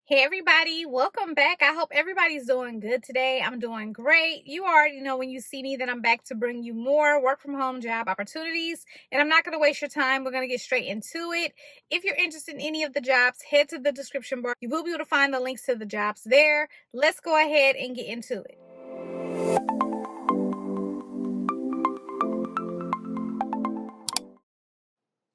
Hey everybody, welcome back. I hope everybody's doing good today. I'm doing great. You already know when you see me that I'm back to bring you more work from home job opportunities. And I'm not going to waste your time. We're going to get straight into it. If you're interested in any of the jobs, head to the description bar. You will be able to find the links to the jobs there. Let's go ahead and get into it.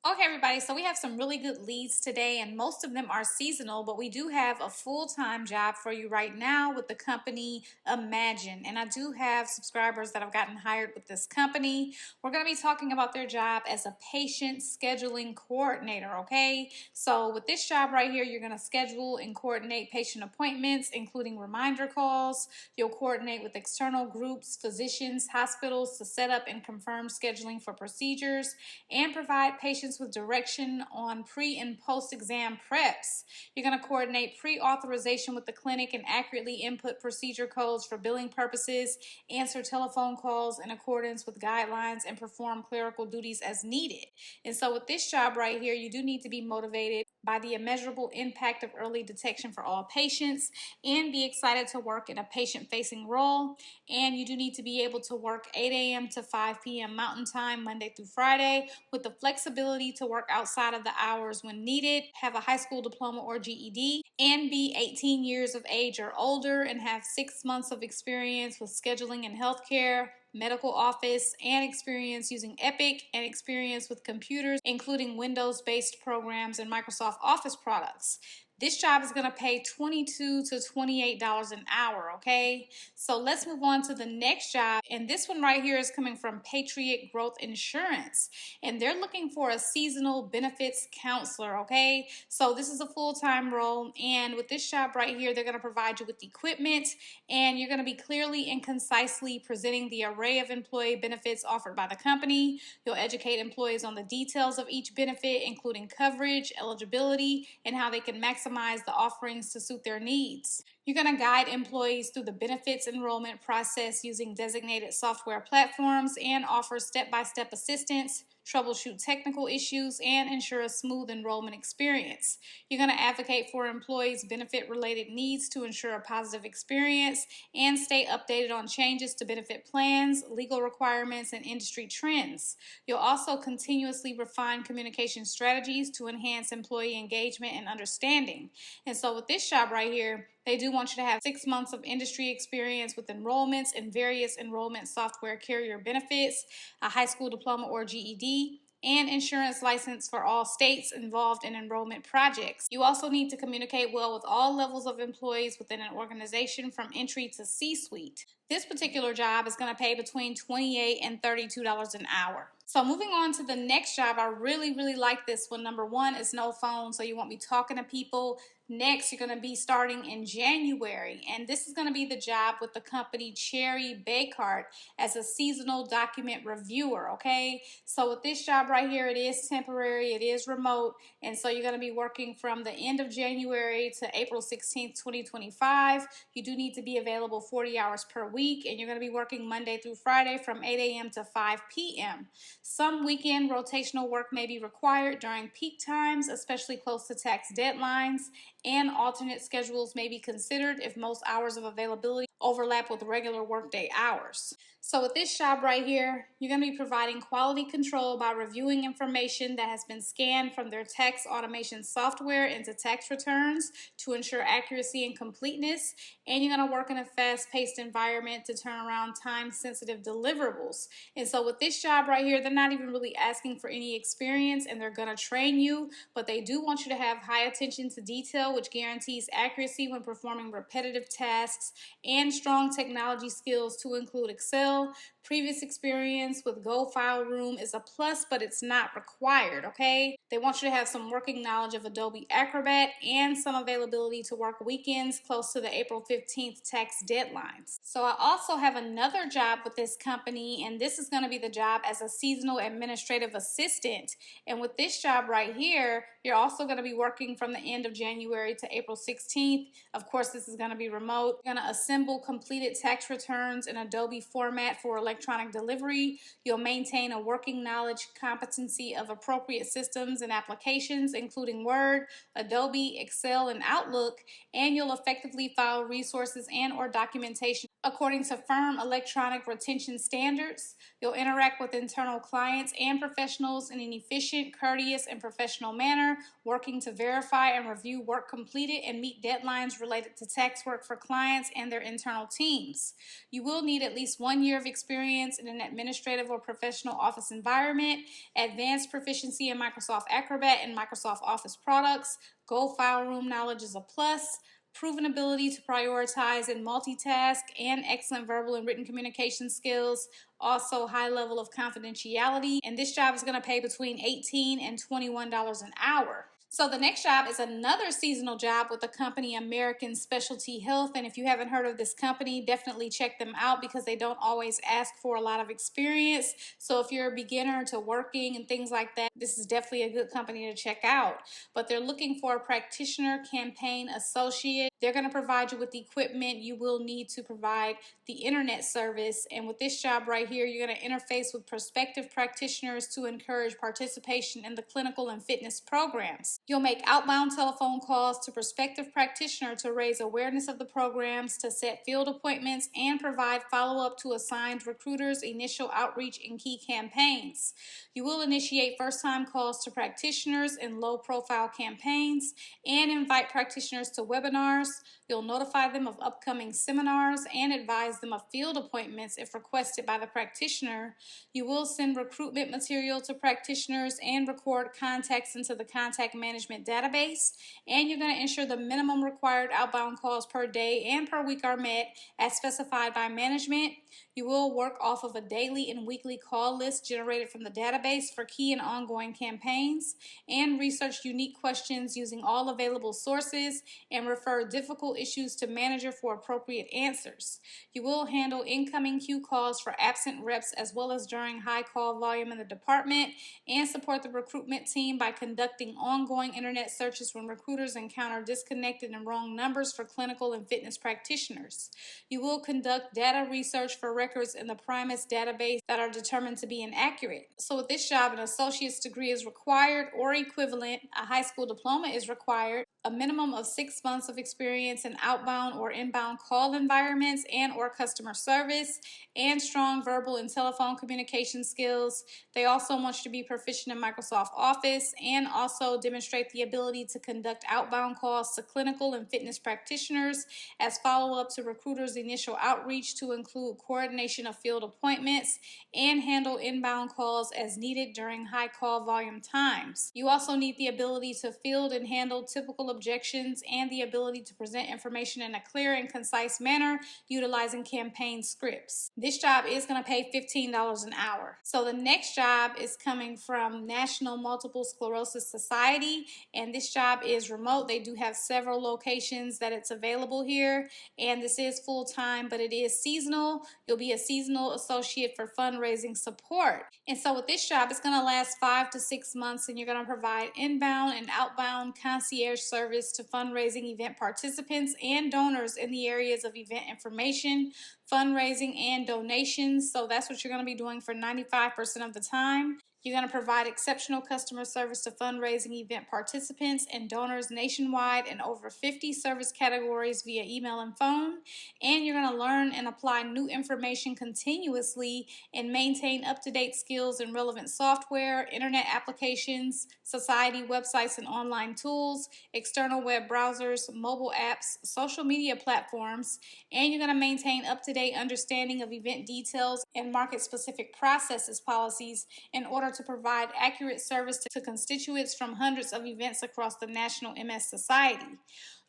Okay, everybody, so we have some really good leads today, and most of them are seasonal, but we do have a full-time job for you right now with the company Imagen. And I do have subscribers that have gotten hired with this company. We're going to be talking about their job as a patient scheduling coordinator, okay? So with this job right here, you're going to schedule and coordinate patient appointments, including reminder calls. You'll coordinate with external groups, physicians, hospitals to set up and confirm scheduling for procedures and provide patients with direction on pre and post-exam preps. You're going to coordinate pre-authorization with the clinic and accurately input procedure codes for billing purposes, answer telephone calls in accordance with guidelines, and perform clerical duties as needed. And so with this job right here, you do need to be motivated by the immeasurable impact of early detection for all patients and be excited to work in a patient-facing role. And you do need to be able to work 8 a.m. to 5 p.m. Mountain Time, Monday through Friday, with the flexibility to work outside of the hours when needed, have a high school diploma or GED, and be 18 years of age or older and have 6 months of experience with scheduling and healthcare, medical office, and experience using Epic, and experience with computers, including Windows-based programs and Microsoft Office products. This job is going to pay $22 to $28 an hour, okay? So let's move on to the next job. And this one right here is coming from Patriot Growth Insurance. And they're looking for a seasonal benefits counselor, okay? So this is a full-time role. And with this job right here, they're going to provide you with equipment. And you're going to be clearly and concisely presenting the array of employee benefits offered by the company. You'll educate employees on the details of each benefit, including coverage, eligibility, and how they can maximize the offerings to suit their needs. You're going to guide employees through the benefits enrollment process using designated software platforms and offer step-by-step assistance, troubleshoot technical issues, and ensure a smooth enrollment experience. You're going to advocate for employees' benefit-related needs to ensure a positive experience and stay updated on changes to benefit plans, legal requirements, and industry trends. You'll also continuously refine communication strategies to enhance employee engagement and understanding. And so with this job right here, they do want you to have 6 months of industry experience with enrollments and various enrollment software carrier benefits, a high school diploma or GED, and insurance license for all states involved in enrollment projects. You also need to communicate well with all levels of employees within an organization from entry to C-suite. This particular job is going to pay between $28 and $32 an hour. So moving on to the next job, I really like this one. Number one is no phone, so you won't be talking to people. Next, you're going to be starting in January, and this is going to be the job with the company Cherry Bekaert as a seasonal document reviewer, okay? So with this job right here, it is temporary, it is remote, and so you're going to be working from the end of January to April 16th, 2025. You do need to be available 40 hours per week, and you're going to be working Monday through Friday from 8 a.m. to 5 p.m. Some weekend rotational work may be required during peak times, especially close to tax deadlines, and alternate schedules may be considered if most hours of availability overlap with regular workday hours. So with this job right here, you're going to be providing quality control by reviewing information that has been scanned from their tax automation software into tax returns to ensure accuracy and completeness. And you're going to work in a fast-paced environment to turn around time-sensitive deliverables. And so with this job right here, they're not even really asking for any experience, and they're going to train you, but they do want you to have high attention to detail, which guarantees accuracy when performing repetitive tasks, and strong technology skills to include Excel. Previous experience with Go File Room is a plus, but it's not required, okay? They want you to have some working knowledge of Adobe Acrobat and some availability to work weekends close to the April 15th tax deadlines. So I also have another job with this company, and this is going to be the job as a seasonal administrative assistant. And with this job right here, you're also going to be working from the end of January February to April 16th. Of course, this is going to be remote. You're going to assemble completed tax returns in Adobe format for electronic delivery. You'll maintain a working knowledge competency of appropriate systems and applications, including Word, Adobe, Excel, and Outlook, and you'll effectively file resources and/or documentation according to firm electronic retention standards. You'll interact with internal clients and professionals in an efficient, courteous, and professional manner, working to verify and review work completed and meet deadlines related to tax work for clients and their internal teams. You will need at least 1 year of experience in an administrative or professional office environment, advanced proficiency in Microsoft Acrobat and Microsoft Office products. Go file room knowledge is a plus. Proven ability to prioritize and multitask, and excellent verbal and written communication skills. Also, high level of confidentiality. And this job is going to pay between $18 and $21 an hour. So the next job is another seasonal job with the company American Specialty Health. And if you haven't heard of this company, definitely check them out because they don't always ask for a lot of experience. So if you're a beginner to working and things like that, this is definitely a good company to check out. But they're looking for a practitioner campaign associate. They're going to provide you with the equipment you will need to provide the internet service. And with this job right here, you're going to interface with prospective practitioners to encourage participation in the clinical and fitness programs. You'll make outbound telephone calls to prospective practitioners to raise awareness of the programs, to set field appointments, and provide follow-up to assigned recruiters, initial outreach, and key campaigns. You will initiate first-time calls to practitioners in low-profile campaigns and invite practitioners to webinars. You'll notify them of upcoming seminars and advise them of field appointments if requested by the practitioner. You will send recruitment material to practitioners and record contacts into the contact management database. And you're going to ensure the minimum required outbound calls per day and per week are met as specified by management. You will work off of a daily and weekly call list generated from the database for key and ongoing campaigns, and research unique questions using all available sources and refer difficult issues to manager for appropriate answers. You will handle incoming queue calls for absent reps as well as during high call volume in the department, and support the recruitment team by conducting ongoing internet searches when recruiters encounter disconnected and wrong numbers for clinical and fitness practitioners. You will conduct data research for records in the Primus database that are determined to be inaccurate. So with this job, an associate's degree is required or equivalent, a high school diploma is required, a minimum of 6 months of experience in outbound or inbound call environments and or customer service, and strong verbal and telephone communication skills. They also want you to be proficient in Microsoft Office and also demonstrate the ability to conduct outbound calls to clinical and fitness practitioners as follow-up to recruiters' initial outreach, to include coordination of field appointments and handle inbound calls as needed during high call volume times. You also need the ability to field and handle typical objections and the ability to present information in a clear and concise manner utilizing campaign scripts. This job is going to pay $15 an hour. So the next job is coming from National Multiple Sclerosis Society, and this job is remote. They do have several locations that it's available here, and this is full-time, but it is seasonal. You'll be a seasonal associate for fundraising support. And so with this job, it's going to last 5 to 6 months, and you're going to provide inbound and outbound concierge service to fundraising event participants and donors in the areas of event information, fundraising, and donations. So that's what you're going to be doing for 95% of the time. You're going to provide exceptional customer service to fundraising event participants and donors nationwide in over 50 service categories via email and phone. And you're going to learn and apply new information continuously and maintain up-to-date skills in relevant software, internet applications, society websites and online tools, external web browsers, mobile apps, social media platforms. And you're going to maintain up-to-date understanding of event details and market-specific processes policies in order to provide accurate service to constituents from hundreds of events across the National MS Society.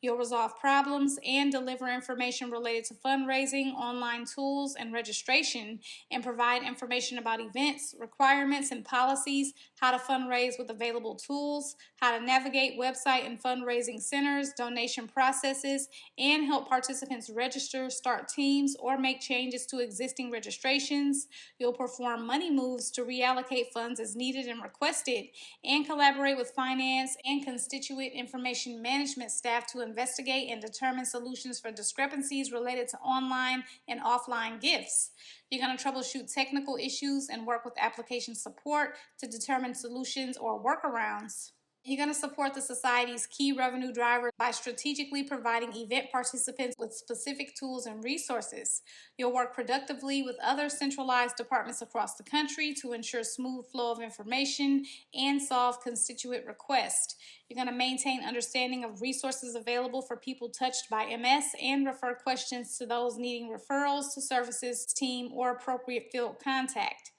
You'll resolve problems and deliver information related to fundraising, online tools, and registration, and provide information about events, requirements, and policies, how to fundraise with available tools, how to navigate website and fundraising centers, donation processes, and help participants register, start teams, or make changes to existing registrations. You'll perform money moves to reallocate funds as needed and requested, and collaborate with finance and constituent information management staff to investigate and determine solutions for discrepancies related to online and offline gifts. You're going to troubleshoot technical issues and work with application support to determine solutions or workarounds. You're going to support the Society's key revenue driver by strategically providing event participants with specific tools and resources. You'll work productively with other centralized departments across the country to ensure smooth flow of information and solve constituent requests. You're going to maintain understanding of resources available for people touched by MS and refer questions to those needing referrals to services team or appropriate field contact.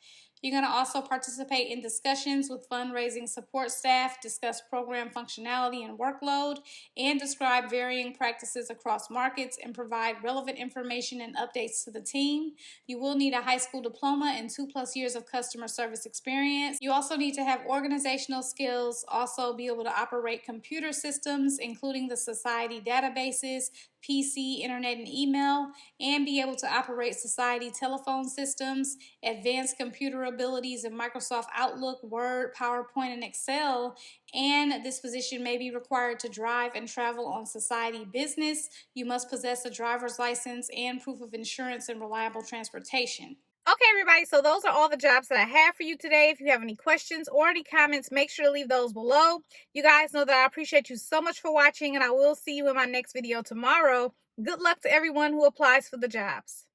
You're going to also participate in discussions with fundraising support staff, discuss program functionality and workload, and describe varying practices across markets and provide relevant information and updates to the team. You will need a high school diploma and 2+ years of customer service experience. You also need to have organizational skills, also be able to operate computer systems, including the society databases, PC, internet, and email, and be able to operate society telephone systems, advanced computer abilities in Microsoft Outlook, Word, PowerPoint, and Excel. And this position may be required to drive and travel on society business. You must possess a driver's license and proof of insurance and reliable transportation. Okay, everybody, so those are all the jobs that I have for you today. If you have any questions or any comments, make sure to leave those below. You guys know that I appreciate you so much for watching, and I will see you in my next video tomorrow. Good luck to everyone who applies for the jobs.